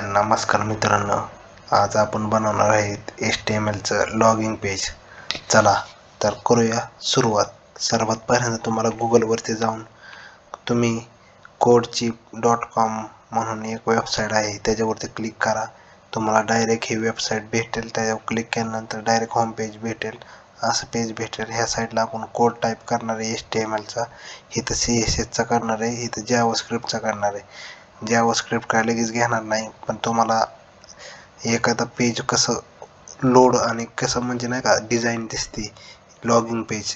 नमस्कार मित्रांनो, आज आपण बनवणार आहेत HTMLचं लॉगिंग पेज. चला तर करूया सुरुवात. सर्वात पहिल्यांदा तुम्हाला गुगलवरती जाऊन तुम्ही codechip.com म्हणून एक वेबसाईट आहे त्याच्यावरती क्लिक करा. तुम्हाला डायरेक्ट ही वेबसाईट भेटेल. त्याच्यावर क्लिक केल्यानंतर डायरेक्ट होम पेज भेटेल. असं पेज भेटेल. ह्या साईडला आपण कोड टाईप करणार आहे HTMLचा, इथं CSSचा करणार आहे, इथं जावास्क्रिप्टचा करणार आहे. जावास्क्रिप्ट काय लगेच घेणार नाही, पण तुम्हाला एखादा पेज कसं लोड आणि कसं म्हणजे नाही का डिझाईन दिसते लॉगिंग पेज,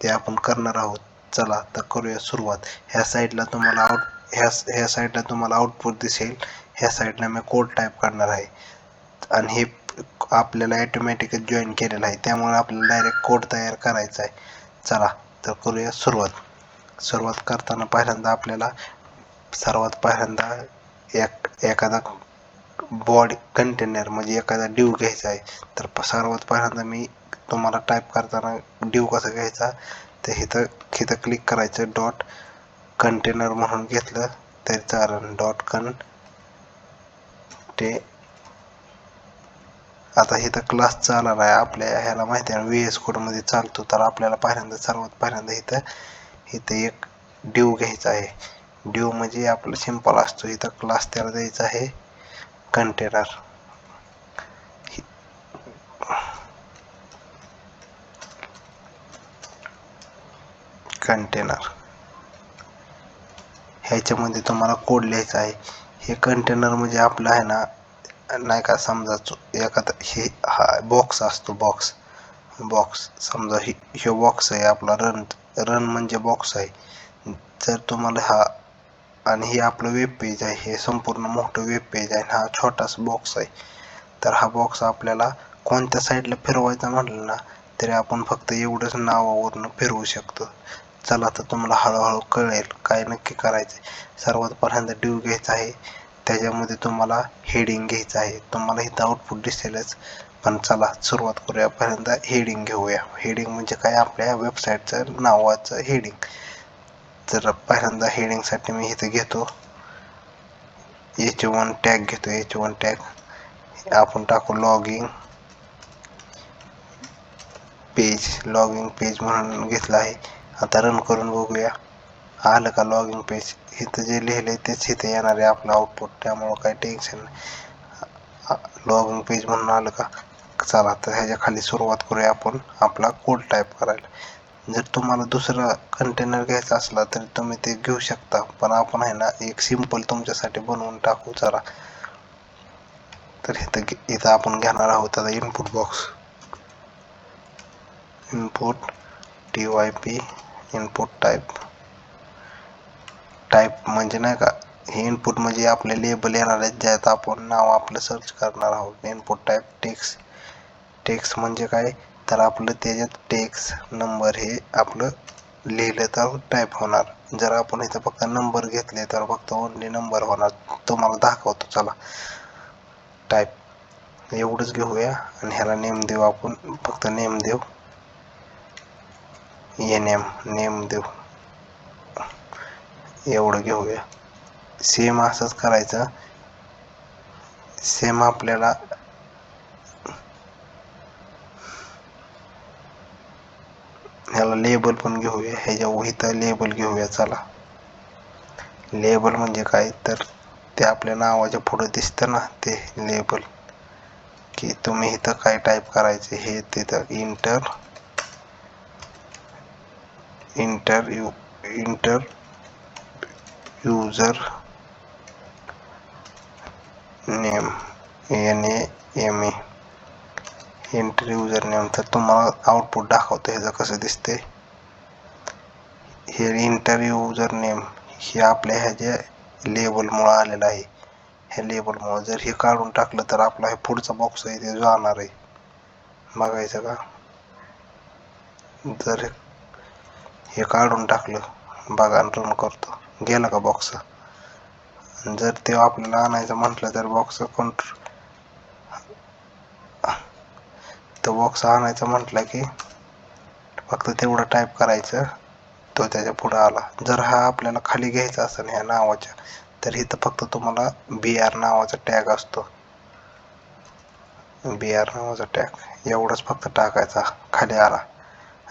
ते आपण करणार आहोत. चला तर करूया सुरुवात. ह्या साईडला तुम्हाला आउटपुट दिसेल. ह्या साईडला मी कोड टाईप करणार आहे आणि हे आपल्याला ॲटोमॅटिकच जॉईन केलेलं आहे, त्यामुळे आपल्याला डायरेक्ट कोड तयार करायचा आहे. चला तर करूया सुरुवात. सुरुवात करताना पहिल्यांदा सर्वात पहिल्यांदा एखादा बॉडी कंटेनर म्हणजे एखादा डिव घ्यायचा आहे. तर सर्वात पहिल्यांदा मी तुम्हाला टाईप करताना डिव कसा घ्यायचा, तर इथं क्लिक करायचं. डॉट कंटेनर म्हणून घेतलं तरी चालेल. डॉट आता इथं क्लास चालणार आहे आपल्या ह्याला माहिती आहे VS कोडमध्ये चालतो. तर आपल्याला सर्वात पहिल्यांदा इथं एक डिव घ्यायचा आहे. डिव म्हणजे आपलं सिंपल असतो. इथं क्लास त्याला द्यायचा आहे कंटेनर. ह्याच्यामध्ये तुम्हाला कोड लिहायचा आहे. हे कंटेनर म्हणजे आपलं आहे ना, नाही का, समजा एखादा हा बॉक्स असतो. बॉक्स समजा हे बॉक्स आहे आपला. रन म्हणजे बॉक्स आहे. जर तुम्हाला आणि हे आपलं वेब पेज आहे. हे संपूर्ण मोठं वेब पेज आहे. हा छोटासा बॉक्स आहे. तर हा बॉक्स आपल्याला कोणत्या साईडला फिरवायचा म्हटलं ना, तरी आपण फक्त एवढंच नावावरून फिरवू शकतो. चला तर तुम्हाला हळूहळू कळेल काय नक्की करायचं आहे. सर्वात पहिल्यांदा डिव घ्यायचा आहे. त्याच्यामध्ये तुम्हाला हेडिंग घ्यायचं आहे. तुम्हाला इथं आउटपुट दिसेलच, पण चला सुरुवात करूया. पहिल्यांदा हेडिंग घेऊया. हेडिंग म्हणजे काय, आपल्या वेबसाईटचं नावाचं हेडिंग. तर पहिल्यांदा हेडिंगसाठी मी इथं घेतो H1 टॅग घेतो. H1 टॅग आपण टाकू लॉगिंग पेज म्हणून घेतला आहे. आता रन करून बघूया आलं का लॉगिंग पेज. इथं जे लिहिलंय तेच इथं येणार आहे आपलं आउटपुट, त्यामुळं काही टेन्शन नाही. लॉगिंग पेज म्हणून आलं का. चला तर ह्याच्या खाली सुरुवात करूया आपण आपला कोड टाईप करायला. जर तुम्हाला दुसरा कंटेनर घ्यायचा असला तर तुम्ही ते घेऊ शकता, पण आपण आहे ना एक सिंपल तुमच्यासाठी बनवून टाकू. चला तर इथं आपण घेणार आहोत आता input box. Input TYP input type म्हणजे नाही का, हे इनपुट म्हणजे आपले लेबल येणार आहेत ज्यात आपण नाव आपलं सर्च करणार आहोत. इनपुट टाईप टेक्स्ट म्हणजे काय, तर आपलं त्याच्यात टेक्स्ट नंबर हे आपलं लिहिलं तर टाईप होणार. जर आपण इथं फक्त नंबर घेतले तर फक्त ओनली नंबर होणार. तुम्हाला दाखवतो. चला टाईप एवढंच घेऊया आणि ह्याला नेम देऊ. आपण फक्त नेम देऊ. नेम देऊ. एवढं घेऊया. सेम असंच करायचं. सेम आपल्याला ह्याला लेबल पण घेऊया. इथं लेबल घेऊया. चला लेबल म्हणजे काय, तर ते आपल्या नावाच्या पुढे दिसतं ना, ते लेबल. की तुम्ही इथं काय टाईप करायचे हे तिथं inter user name NAME enter user name. तर तुम्हाला आउटपुट दाखवतो ह्याचं कसं दिसते. हे इंटर युजर नेम हे आपल्या ह्याच्या लेबलमुळं आलेलं आहे. ह्या लेबलमुळं जर हे काढून टाकलं तर आपला हे पुढचा बॉक्स आहे ते जाणार आहे. बघायचं का, जर हे काढून टाकलं बघा, रन करतो, गेला का बॉक्स. जर ते आपल्याला आणायचं म्हटलं तर बॉक्स आणायचं म्हटलं की फक्त तेवढं टाईप करायचं, तो त्याच्या पुढं आला. जर हा आपल्याला खाली घ्यायचा असेल ह्या नावाच्या, तर इथं फक्त तुम्हाला BR नावाचा टॅग असतो. BR नावाचा टॅग एवढंच फक्त टाकायचा खाली आला.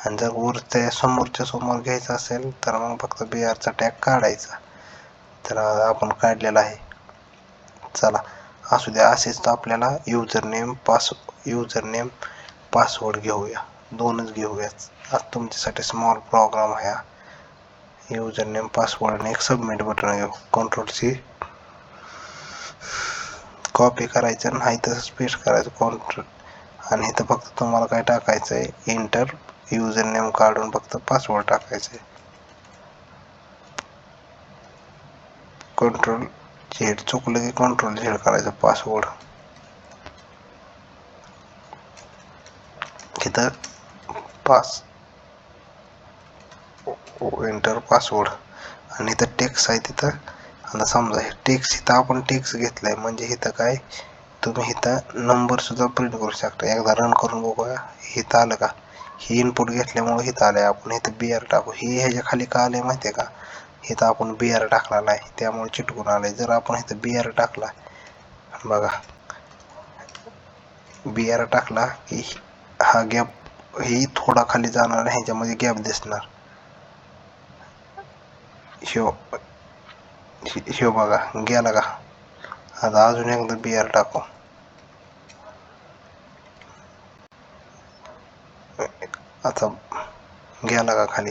आणि जर वरच्या समोरच्या समोर घ्यायचं असेल तर मग फक्त BRचा टॅग काढायचा. तर आपण काढलेला आहे. चला असू द्या. असेच आपल्याला युजरनेम पासवर्ड घेऊया. दोनच घेऊयात. आज तुमच्यासाठी स्मॉल प्रोग्राम आहे. युजरनेम पासवर्ड आणि एक सबमिट बटन घेऊ. कंट्रोलची कॉपी करायचं नाही तसंच पेस्ट करायचं कंट्रोल. आणि इथं फक्त तुम्हाला काय टाकायचं आहे, एंटर युजरनेम काढून फक्त पासवर्ड टाकायचं आहे. कंट्रोल Z चुकलं की कंट्रोल Z करायचं पासवर्ड. इथं एंटर पासवर्ड आणि इथं टेक्स्ट आहे तिथं. आता समजा हे टेक्स्ट इथं आपण टेक्स्ट घेतलाय म्हणजे इथं काय तुम्ही इथं नंबर सुद्धा प्रिंट करू शकता. एकदा रन करून बघूया. इथं आलं का? हे इनपुट घेतल्यामुळे इथं आलंय. आपण इथं BR टाकू. हे ह्याच्या खाली का आलंय माहिती आहे का? इथं आपण BR टाकलेला आहे त्यामुळे चिटकून आलंय. जर आपण इथं BR टाकला बघा, BR टाकला की हा गॅप ही थोडा खाली जाणार आणि ह्याच्यामध्ये गॅप दिसणार. ह्यो बघा गेला का? आता अजून एकदा BR टाकू. आता गेला का खाली?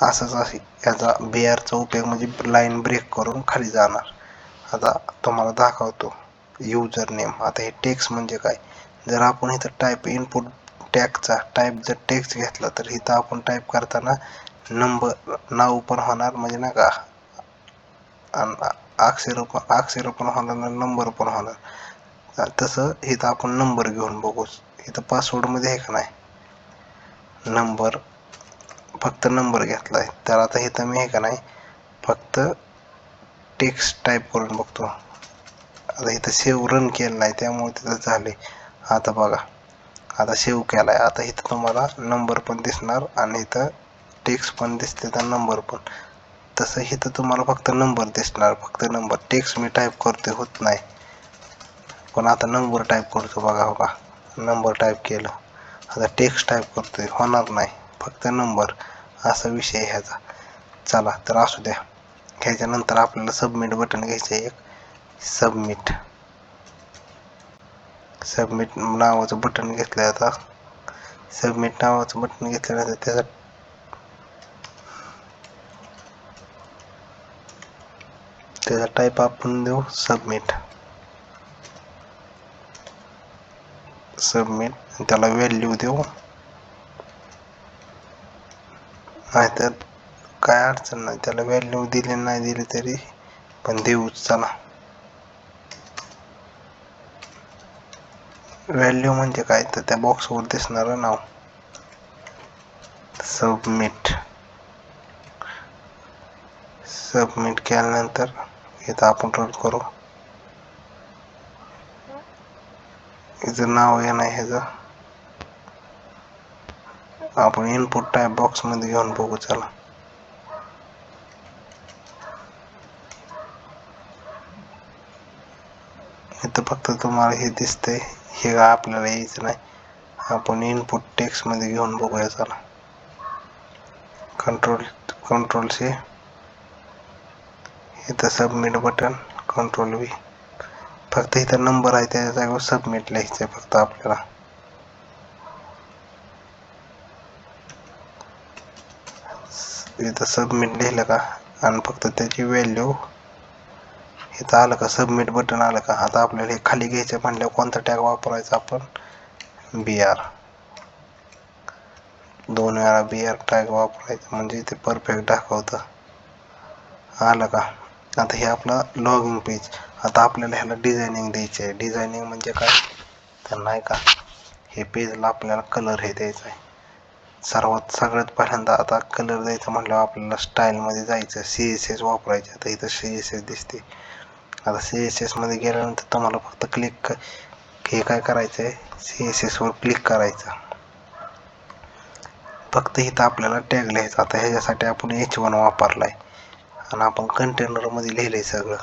असंच असे याचा BRचा उपयोग म्हणजे लाईन ब्रेक करून खाली जाणार. आता तुम्हाला दाखवतो युजर नेम. आता हे टेक्स्ट म्हणजे काय? जर आपण इथं टाईप इनपुट टॅगचा जर टेक्स्ट घेतला तर इथं आपण टाईप करताना नंबर नाव पण होणार म्हणजे नाही का, अक्षर पण होणार आणि नंबर पण होणार. तसं इथं आपण नंबर घेऊन बघू. इथं पासवर्डमध्ये आहे का नाही नंबर, फक्त नंबर घेतलाय. तर आता इथं मी आहे का नाही फक्त टेक्स्ट टाईप करून बघतो. आता इथं सेव्ह रन केलं नाही त्यामुळे तिथं झाले. आता बघा, आता सेव्ह केलाय. आता इथं तुम्हाला नंबर पण दिसणार आणि इथं टेक्स्ट पण दिसते तर नंबर पण. तसं इथं तुम्हाला फक्त नंबर दिसणार, फक्त नंबर. टेक्स्ट मी टाईप करतोय होत नाही, पण आता नंबर टाईप करतो बघा. हो का, नंबर टाईप केलं. आता टेक्स्ट टाईप करतोय होणार नाही, फक्त नंबर. असा विषय ह्याचा. चला तर असू द्या. ह्याच्यानंतर आपल्याला सबमिट बटन घ्यायचं आहे एक. सबमिट नावाचं बटन घेतलं. आता सबमिट नावाचं बटन घेतल्यानंतर त्याचा टाईप आपण देऊ सबमिट. त्याला व्हॅल्यू देऊ, नाहीतर काय अडचण नाही. त्याला व्हॅल्यू दिली नाही दिली तरी पण देऊच. चला, व्हॅल्यू म्हणजे काय तर त्या बॉक्सवर दिसणार नाव. सबमिट केल्यानंतर इथं आपण रन करू. हिचं नाव आहे नाही ह्याचं आपण इनपुट टाईप बॉक्समध्ये घेऊन बघू. चला, इथं फक्त तुम्हाला हे दिसतंय, हे आपल्याला यायचं नाही. आपण इनपुट टेक्स्ट मध्ये घेऊन बघूया. चला, कंट्रोल C, इथं सबमिट बटन, कंट्रोल V. फक्त इथं नंबर आहे त्याच्या जागेवर सबमिट लिहायचं आहे फक्त आपल्याला. इथं सबमिट लिहिलं का आणि फक्त त्याची व्हॅल्यू इथं आलं का, सबमिट बटन आलं का. आता आपल्याला हे खाली घ्यायचं म्हणल्यावर कोणता टॅग वापरायचा आपण? BR. 2 वेळा BR टॅग वापरायचं म्हणजे ते परफेक्ट दाखवतं. आलं का? आता हे आपला लॉगिन पेज. आता आपल्याला ह्याला डिझायनिंग द्यायची आहे. डिझायनिंग म्हणजे काय तर नाही का, हे पेजला आपल्याला कलर हे द्यायचा आहे. सगळ्यात पहिल्यांदा आता कलर द्यायचा म्हटल्यावर आपल्याला स्टाईलमध्ये जायचं, CSS वापरायचं. आता इथं CSS दिसते. आता CSS मध्ये गेल्यानंतर तुम्हाला फक्त हे काय करायचं आहे, CSS वर क्लिक करायचं. फक्त इथं आपल्याला टॅग लिहायचा. आता ह्याच्यासाठी आपण H1 वापरलाय आणि आपण कंटेनरमध्ये लिहिलंय सगळं.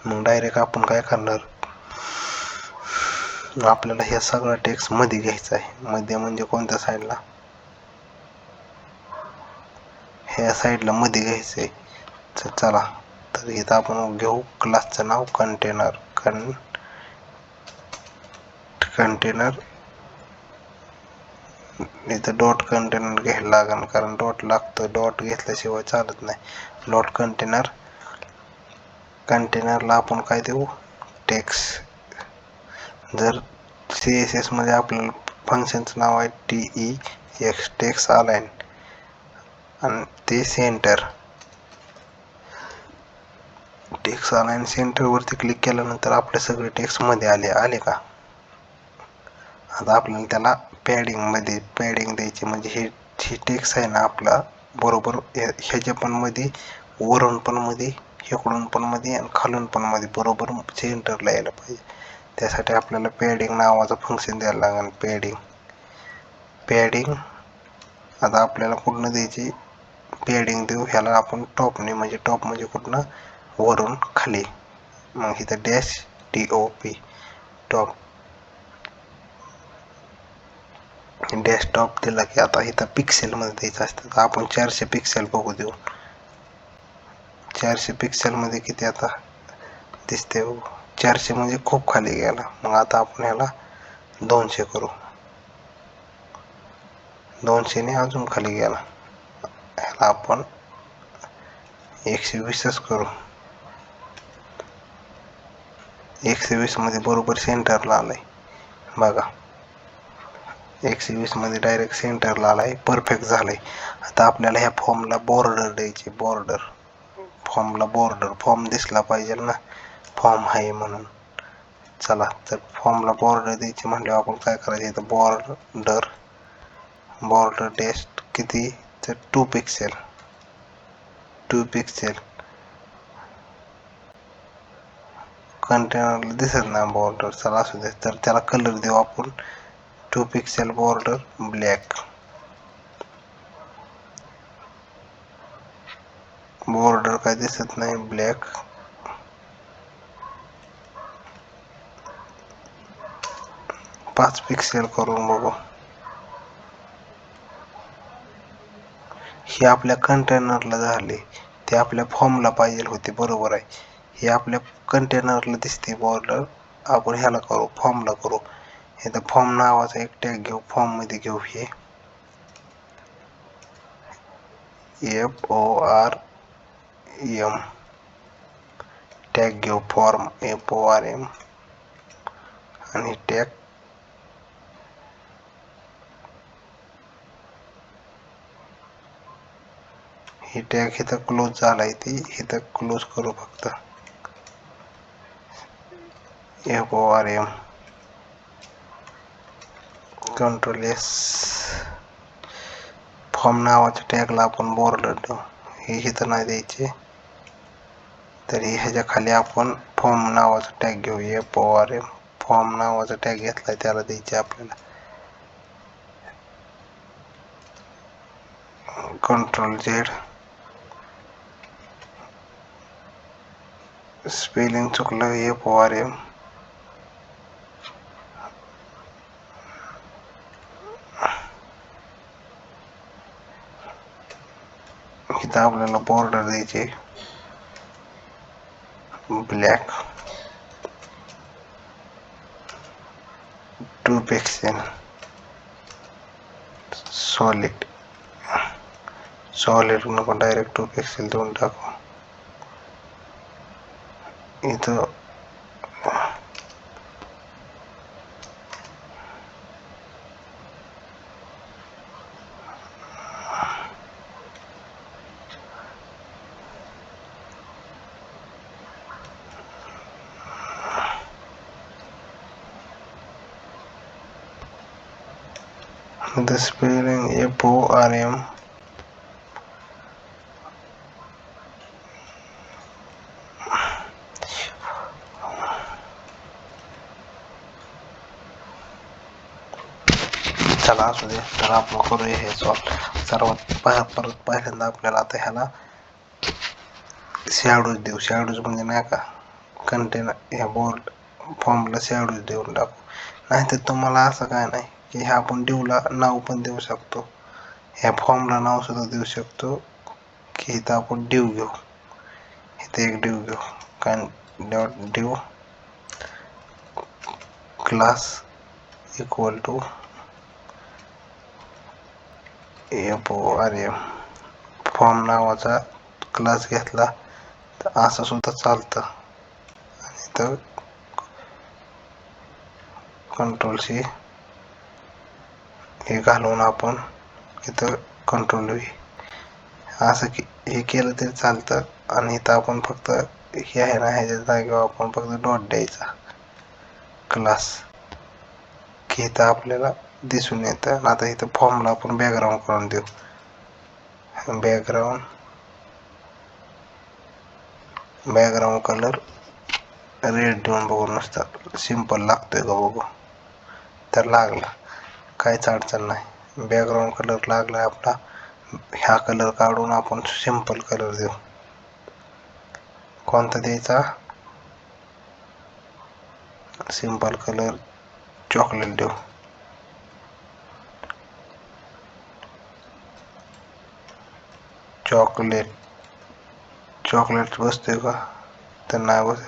मग डायरेक्ट आपण काय करणार, आपल्याला हे सगळं टेक्स्ट मध्ये घ्यायचा आहे. मध्ये म्हणजे कोणत्या साईडला, ह्या साईडला मध्ये घ्यायचं आहे. तर चला, तर इथं आपण घेऊ क्लासचं नाव कंटेनर. कंटेनर इथं डॉट कंटेनर घ्यायला लागेल, कारण डॉट लागतो. डॉट घेतल्याशिवाय चालत नाही. Dot container. कंटेनरला आपण काय देऊ, टेक्स्ट. जर CSS मध्ये आपल्याला फंक्शनचं नाव आहे TEX, टेक्स्ट अलाइन, आणि ते सेंटर. टेक्स्ट अलाइन सेंटरवरती क्लिक केल्यानंतर आपले सगळे टेक्स्ट मध्ये आले का. आता आपल्याला त्याला पॅडिंग द्यायची, म्हणजे हे टेक्स्ट आहे ना आपला बरोबर ह्याच्या पण मध्ये, वरून पण मध्ये, इकडून पण मध्ये आणि खालून पण मध्ये बरोबर सेंटरला यायला पाहिजे. त्यासाठी आपल्याला पॅडिंग नावाचं फंक्शन द्यायला लागेल. पॅडिंग आता आपल्याला कुठनं द्यायची, पॅडिंग देऊ ह्याला आपण टॉपने, म्हणजे टॉप म्हणजे कुठनं, वरून खाली. मग इथं डॅश TOP, टॉप. डेस्कटॉप दिला की आता इथं पिक्सेलमध्ये द्यायचं असतं. तर आपण 400 पिक्सेल बघू देऊ. 400 पिक्सेलमध्ये किती आता दिसते बघू. 400 म्हणजे खूप खाली गेला. मग आता आपण ह्याला 200 करू. 200 ने अजून खाली गेला. ह्याला आपण 120च करू. 120 मध्ये बरोबर सेंटरला आलाय बघा. 120 मध्ये डायरेक्ट सेंटरला आलाय, परफेक्ट झालंय. आता आपल्याला ह्या फॉर्मला बॉर्डर द्यायची. फॉर्म दिसला पाहिजे ना, फॉर्म आहे म्हणून. चला, तर फॉर्मला बॉर्डर द्यायची म्हटल्यावर आपण काय करायचं, इथं बॉर्डर टेस्ट किती, तर 2 पिक्सेल. कंटेनरला दिसत नाही बॉर्डर. चला असू दे, तर त्याला कलर देऊ आपण 2 पिक्सेल बॉर्डर ब्लॅक. बॉर्डर काय दिसत नाही, ब्लॅक. 5 पिक्सेल करून बघू. हे आपल्या कंटेनरला झाले, ते आपल्या फॉर्मला पाहिजे होते, बरोबर आहे. हे आपल्या कंटेनरला दिसते बॉर्डर. आपण ह्याला करू, फॉर्मला करू. इथं फॉर्म नावाचा एक टॅग घेऊ, फॉर्म मध्ये घेऊ. हे FORM टॅग घेऊ, फॉर्म FORM, आणि टॅग ही टॅग इथं क्लोज झालाय, ती इथं क्लोज करू फक्त. FORM, Ctrl+S. फॉर्म नावाच्या टॅगला आपण बॉर्डर देऊ. हे इथं नाही द्यायचे, तरी ह्याच्या खाली आपण फॉर्म नावाचा टॅग घेऊ. FORM, फॉर्म नावाचा टॅग घेतलाय त्याला द्यायचे आपल्याला. Ctrl+Z. स्पेलिंग चुकलं, FORM. इथं आपल्याला बॉर्डर द्यायचे ब्लॅक, 2 पिक्सेल. सॉलिड नको, डायरेक्ट 2 पिक्सेल देऊन टाकू. इथं the spelling FORM. चला असू दे, तर आपण करूया हे सॉल्व. सर्वात परत पहिल्यांदा आपल्याला आता ह्याला शॅडोज देऊ. शॅडोज म्हणजे नाही का कंटेनर, ह्या बोर्ड फॉर्मला शॅडोज देऊन टाकू. नाहीतर तुम्हाला असं काय नाही की ह्या आपण डिवला नाव पण देऊ शकतो, ह्या फॉर्मला नाव सुद्धा देऊ शकतो की इथं आपण डिव घेऊ. इथे एक डिव घेऊ, काय डॉट डिव क्लास इक्वल टू अरे फॉर्म नावाचा क्लास घेतला तर असं सुद्धा चालतं. आणि तर कंट्रोल-C हे घालून आपण इथं कंट्रोल-V असं की हे केलं तरी चालतं. आणि इथं आपण फक्त हे आहे ना, ह्याच्या जागेवर आपण फक्त डॉट द्यायचा क्लास की इथं आपल्याला दिसून येतं. आता इथं फॉर्मला आपण बॅकग्राऊंड करून देऊ. बॅकग्राऊंड कलर रेड देऊन बघू, नुसतं सिम्पल लागतोय का बघू. तर लागला, काहीच अडचण नाही. बॅकग्राऊंड कलर लागला आपला. ह्या कलर काढून आपण सिम्पल कलर देऊ. कोणता द्यायचा? सिम्पल कलर चॉकलेट देऊ. चॉकलेट बसतोय का? तर नाही बस.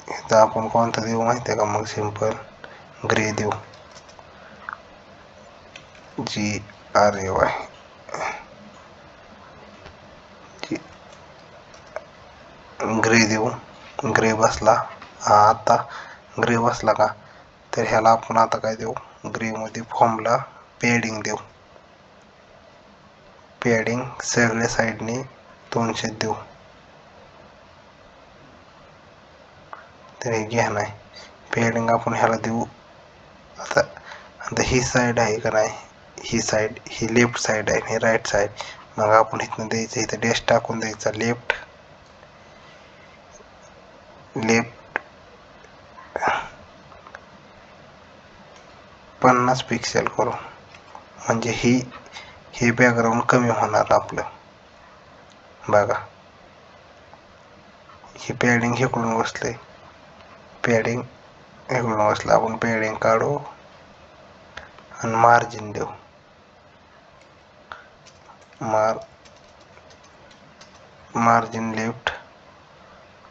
इथं आपण कोणता देऊ माहिती आहे का? मग सिम्पल ग्रे देऊ. GRAY ग्रे देऊ. ग्रे बसला. हा, आता ग्रे बसला का? तर ह्याला आपण आता काय देऊ? ग्रेमध्ये फॉर्मला पॅडिंग देऊ. पॅडिंग सगळ्या साईडने 200 देऊ. तर हे घ्या नाही, पॅडिंग आपण ह्याला देऊ. आता ही साईड आहे का नाही, ही साईड, ही लेफ्ट साईड आहे, ही राईट साईड. मग आपण इथनं द्यायचं, इथं डॅश टाकून द्यायचा लेफ्ट 50 पिक्सेल करू. म्हणजे हे बॅकग्राऊंड कमी होणार आपलं. बघा, ही पॅडिंग इकडून बसले, पॅडिंग इकडून बसलं. आपण पॅडिंग काढू आणि मार्जिन देऊ. मार्जिन लेफ्ट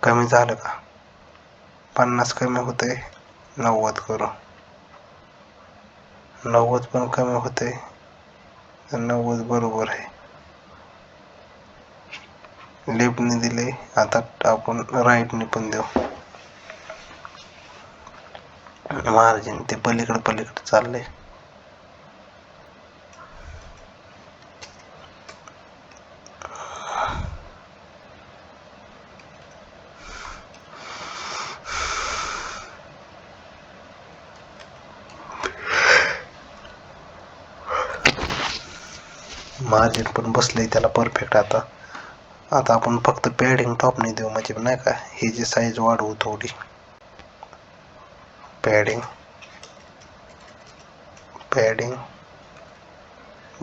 कमी झालं का? 50 कमी होते, 90 करू. 90 पण कमी होते, तर 90 बरोबर आहे. लेफ्टने दिले, आता आपण राईटने पण देऊ. मार्जिन ते पलीकडे चाललंय. मार्जिन पण बसलंय त्याला परफेक्ट. आता आपण फक्त पॅडिंग टॉपने देऊ, म्हणजे नाही का ही जी साईज वाढवू थोडी. पॅडिंग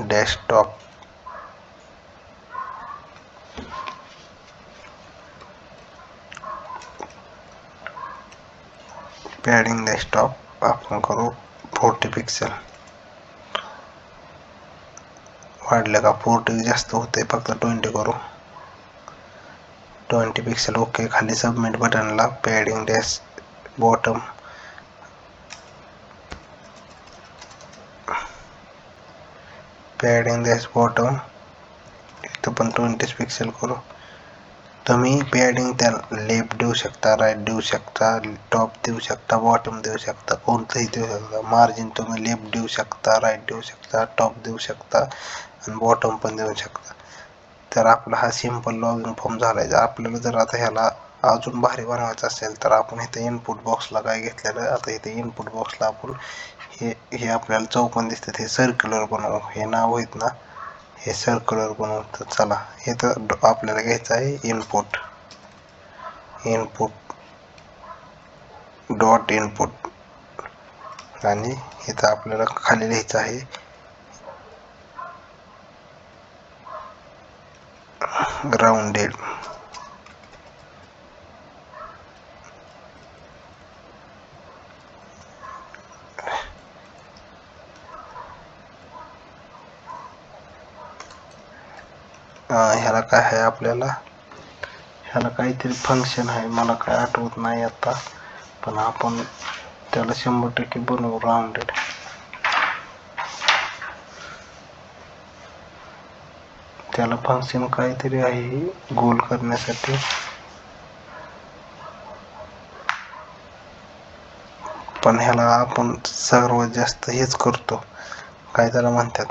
डेस्कटॉप पॅडिंग डेस्कटॉप आपण करू 40 पिक्सेल. वाढलं का? 40 जास्त होते, फक्त 20 करू. 20 पिक्सेल. ओके. खाली सबमिट बटनला पॅडिंग डॅश बॉटम इथं पण 20 पिक्सेल करू. तुम्ही पॅडिंग त्याला लेफ्ट देऊ शकता, राईट देऊ शकता, टॉप देऊ शकता, बॉटम देऊ शकता, कोणतंही देऊ शकता. मार्जिन तुम्ही लेफ्ट देऊ शकता, राईट देऊ शकता, टॉप देऊ शकता आणि बॉटम पण देऊ शकता. तर आपला हा सिम्पल लॉगिन फॉर्म झाला आहे. आपल्याला जर आता ह्याला अजून भारी बनवायचं असेल तर आपण इथे इनपुट बॉक्सला काय घेतलेलं, आता इथे इनपुट बॉक्सला आपण हे आपल्याला चौकोन दिसतात, हे सर्क्युलर बनवू. हे नाव आहेत ना, हे सर्क्युलर बनवतं. चला, हे तर आपल्याला घ्यायचं आहे इनपुट डॉट इनपुट आणि इथं आपल्याला खाली लिहायचं आहे ग्राउंडेड. ह्याला काय आहे आपल्याला, ह्याला काहीतरी फंक्शन आहे, मला काय आठवत नाही आता, पण आपण त्याला 100% बनवू राऊंडेड. त्याला फंक्शन काहीतरी आहे गोल करण्यासाठी, पण ह्याला आपण सर्वात जास्त हेच करतो, काय त्याला म्हणतात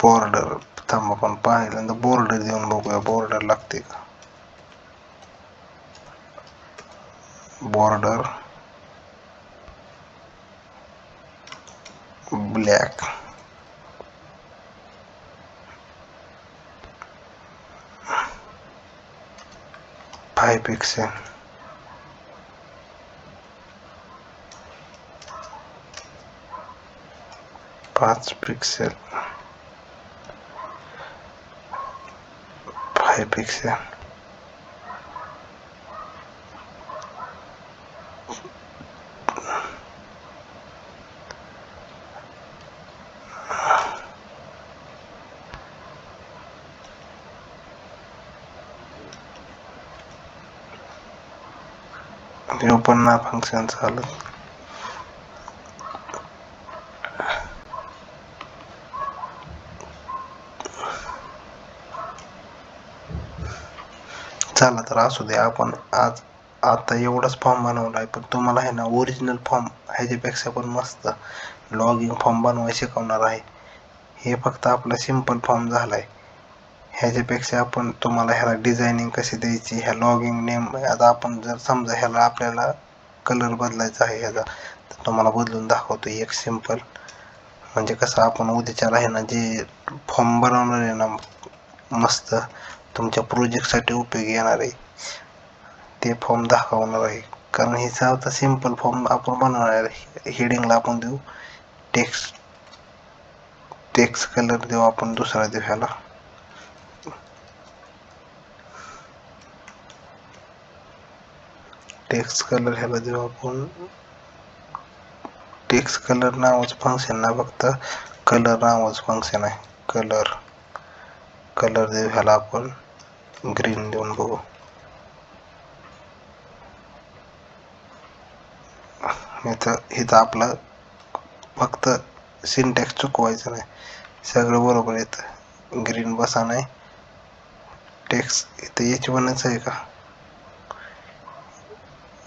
बॉर्डर. थांब आपण पहिल्यांदा बॉर्डर देऊन बघूया, बॉर्डर लागते का. Border black, 5 pixel, 5 pixel, 5 pixel. पण ना फंक्शन चालत. चला तर असू दे, आपण आज आता एवढाच फॉर्म बनवला आहे, पण तुम्हाला आहे ना ओरिजिनल फॉर्म ह्याच्यापेक्षा पण मस्त लॉगिंग फॉर्म बनवायला शिकवणार आहे. हे फक्त आपला सिम्पल फॉर्म झाला आहे, ह्याच्यापेक्षा आपण तुम्हाला ह्याला डिझायनिंग कशी द्यायची, ह्या लॉगिंग नेम. आता आपण जर समजा ह्याला आपल्याला कलर बदलायचा आहे ह्याचा, तर तुम्हाला बदलून दाखवतो एक सिम्पल. म्हणजे कसं आपण उद्याच्याला आहे ना जे फॉर्म बनवणार आहे ना मस्त तुमच्या प्रोजेक्टसाठी उपयोगी येणार आहे, ते फॉर्म दाखवणार आहे. कारण हिचा आता सिम्पल फॉर्म आपण बनवणार आहे. हेडिंगला आपण देऊ टेक्स्ट, टेक्स्ट कलर देऊ आपण दुसरा देऊ ह्याला. टेक्स्ट कलर ह्याला देऊ आपण, टेक्स्ट कलर नावाचं फंक्शन ना, फक्त कलर नावाचं फंक्शन आहे. कलर, कलर देऊ ह्याला आपण ग्रीन देऊन बघू. इथं आपलं फक्त सिंटॅक्स चुकवायचं नाही, सगळं बरोबर येतं. ग्रीन बसा नाही, टेक्स्ट इथं H1च आहे का,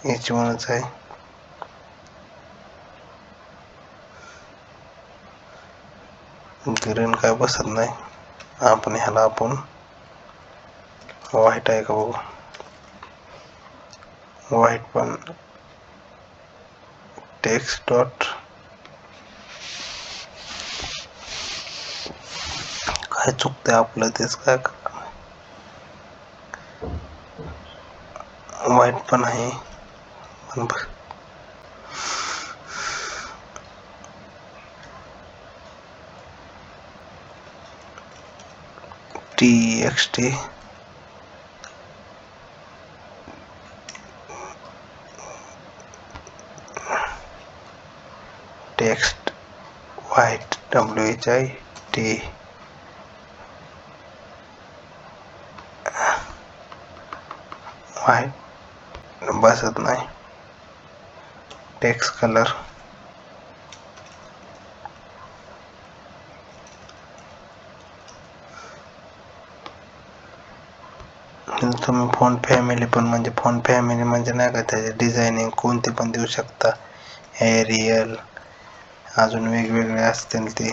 H1च आहे. ग्रीन काय बसत नाही. आपण ह्याला आपण व्हाईट आहे का बघू, व्हाईट पण टेक्स्ट डॉट, काय चुकतंय आपलं तेच काय, व्हाईट पण आहे पण TXT text white WHIT white बसत नाही. टेक्स्ट कलर तुम्ही फोन फॅमिली पण, म्हणजे फोन फॅमिली म्हणजे नाही का त्याचे डिझायनिंग कोणती पण देऊ शकता, एरियल अजून वेगवेगळे असतील ते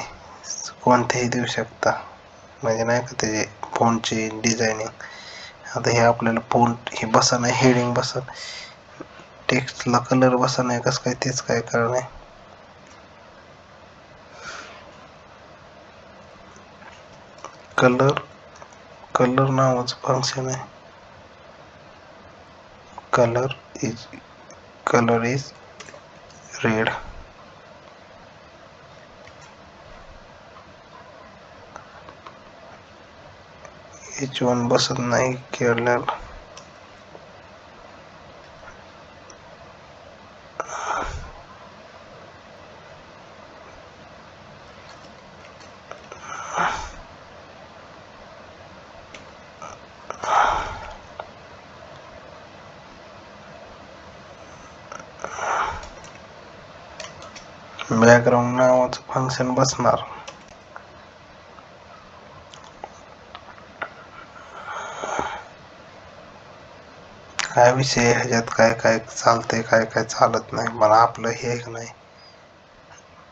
कोणतेही देऊ शकता, म्हणजे नाही का त्याचे फोनची डिझायनिंग. आता हे आपल्याला फोन हे बसा नाही, हेडिंग बसा, टेक्स्टला कलर बसा नाही, कसं काय तेच काय कळलं नाही. कलर, कलर नावाचं फंक्शन आहे. Colour is color is red. H1 बसत नाही केरळला. बॅकग्राऊंड नावाचं फंक्शन बसणार. काय विषय ह्याच्यात काय काय चालतंय काय काय चालत नाही. मला आपलं हे नाही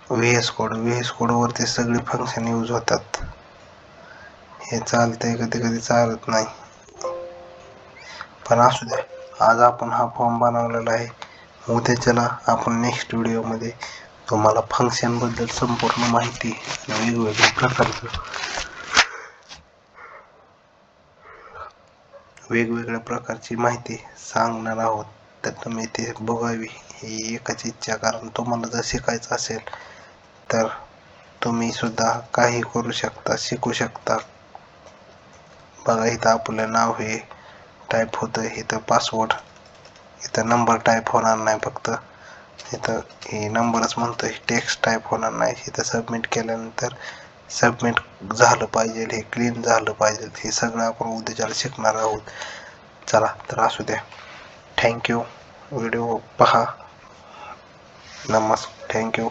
व्हीएस कोड वरती सगळे फंक्शन यूज होतात. हे चालतंय कधी कधी चालत नाही. पण असू द्या, आज आपण हा फॉर्म बनवलेला आहे. उद्याच्याला आपण नेक्स्ट व्हिडिओमध्ये तुम्हाला फंक्शन बद्दल संपूर्ण माहिती वेगवेगळ्या प्रकारची माहिती सांगणार आहोत. तर तुम्ही ते बघावी ही एकच इच्छा. कारण तुम्हाला जर शिकायचं असेल तर तुम्ही सुद्धा काही करू शकता, शिकू शकता. बघा इथं आपलं नाव हे टाईप होतं, इथं पासवर्ड, इथं नंबर टाईप होणार नाही, फक्त इथं हे नंबरच म्हणतो, टेक्स्ट टाईप होणार नाही. इथं सबमिट केल्यानंतर सबमिट झालं पाहिजे, हे क्लीन झालं पाहिजे. हे सगळं आपण उद्याच्याला शिकणार आहोत. चला तर असू द्या. थँक्यू. व्हिडिओ पहा. थँक्यू.